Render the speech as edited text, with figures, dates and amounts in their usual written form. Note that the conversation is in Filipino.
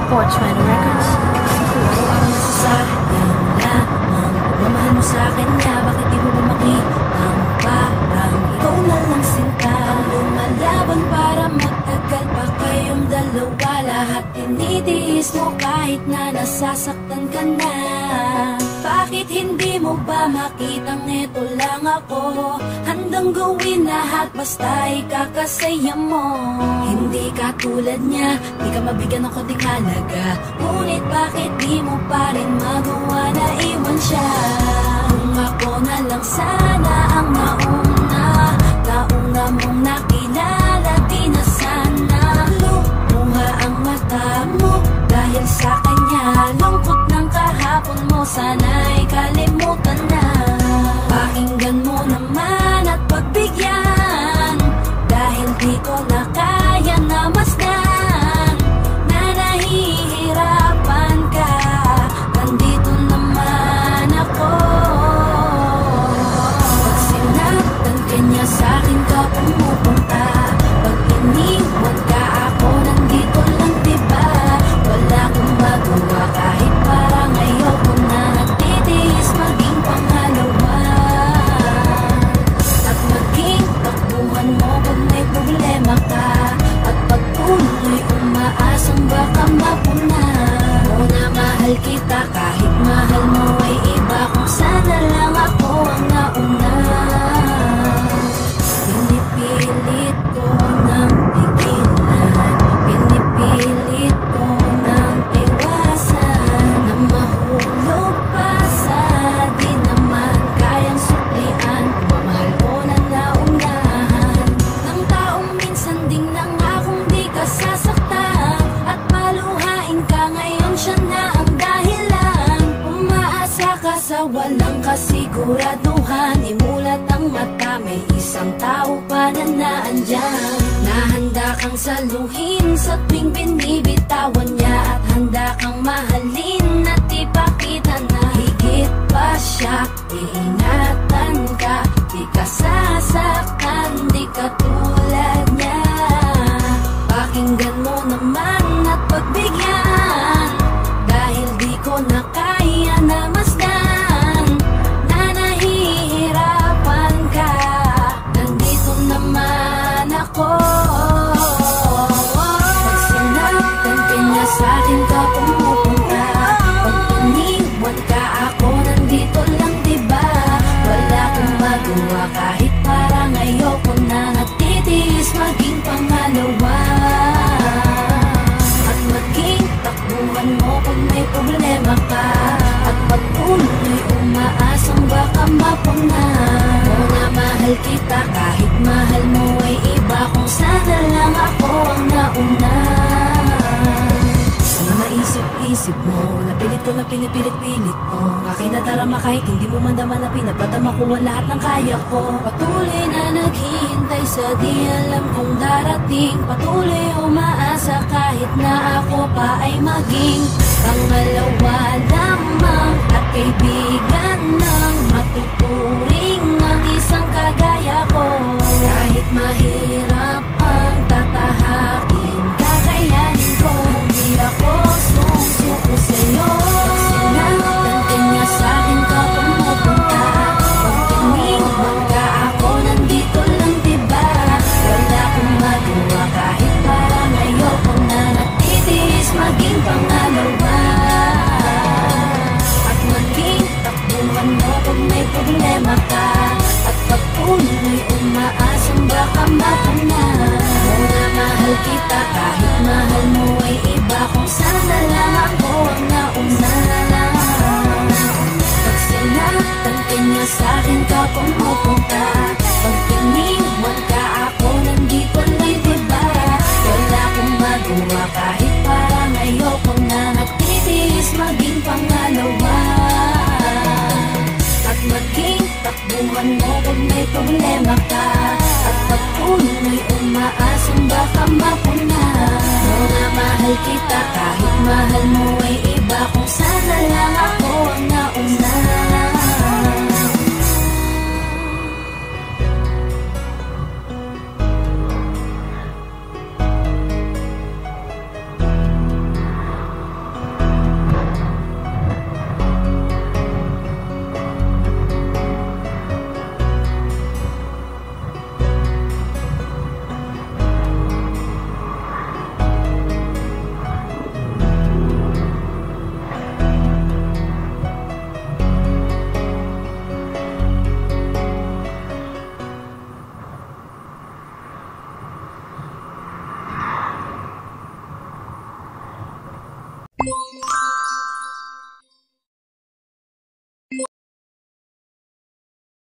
Porchman Records. Siguro ang nasasayang lamang pagmamahal mo sa'kin na bakit di mo ba makitang parang ikaw na lang sinta ang lumalaban para magtagal pa kayong dalawa. Lahat tinitiis mo kahit na nasasaktan ka na. Bakit hindi mo ba makitang eto lang ako? Handang gawin lahat basta ikakasaya mo. Hindi ka tulad niya, di ka mabigyan ng konting halaga. Ngunit bakit di mo pa rin magawa na iwan siya? Kung ako na lang sana ang nauna mong nakilala, di na sana lumuha ang mata mo dahil sa kanya. Lungkot ng kahapon mo, sana'y kalimutan na. Pakinggan mo naman at pagbigyan, dahil di ko na kaya na masdan na nahihirapan ka. Nandito naman ako. Pag sinaktan ka niya, sa'kin ka pumupunta. Pag iniwan ka ako, nandito lang diba? Wala akong magawa kahit parang ayoko na. Nagtitiis maging pangalawa at maging takbuhan mo pag may problema ka. At pagtuloy umaasang baka mapuna mo na mahal kita kahit mahal mo ay iba. Kung sana lang ako ang nauna. Pinipilit ko ng pigilan, pinipilit ko ng iwasan na mahulog pa sa di naman kayang suklian. Mahal ko na naunahan ng taong minsan ding nangakong di ka sasaktan. At maluhain ka ngayon, siya na ang dahilan. Umaasa ka sa walang kasiguraduhan. Imulat ang mata, may isang tao pa na naandyan. Nahanda kang saluhin sa tuwing binibitawan niya. At handa kang mahalin at ipakita na higit pa siya. Iingatan ka, di ka sasaktan, di ka tulad niya. Pakinggan mo naman at pagbigyan, dahil di ko na kaya na masdan na nahihirapan ka. Nandito naman ako. Pag sinaktan ka niya, sa'kin ka pumupunta. Pag iniwan ka ako, nandito lang diba? Wala akong magawa kahit parang ayoko na. Nagtitiis maging pangalawa at maging takbuhan mo pag may problema ka. At pagtuloy umaasang baka mapuna mo na mahal kita kahit mahal mo ay iba. Kung sana lang ako ang nauna. Mga maisip-isip mo, napilit ko na pinipilit-pilit mo. Aking nadarama kahit hindi mo man naman na pinagpadama ko ang lahat ng kaya ko. Patuloy na naghihintay sa di alam kung darating. Patuloy umaasa kahit na ako pa ay maging pangalawa lamang at kaibigan ng matuturing ang isang kagaya ko. Kahit mahirap ang tatahakin, kakayanin ko. Hindi ako susuko sa'yo. Sinaktan ka niya, sa'kin ka pumupunta. Pag iniwan ka ako, nandito lang diba? Wala akong magawa kahit parang ayoko na. Nagtitiis maging pangalawa at maging takbuhan mo pag may problema ka. At pagtuloy umaasang baka mapuna mo na mahal kita kahit mahal mo ay iba. Kung sana lang ako ang nauna. Pag sinaktan ka niya, sa'kin ka pumupunta. Pag iniwan ka ako, nandito lang diba? Wala akong magawa kahit parang ayoko na. Nagtitiis maging pangalawa at maging takbuhan mo pag may problema ka. At pagtuloy umaasang baka mapuna mo na mahal kita kahit mahal mo ay iba. Kung sana lang ako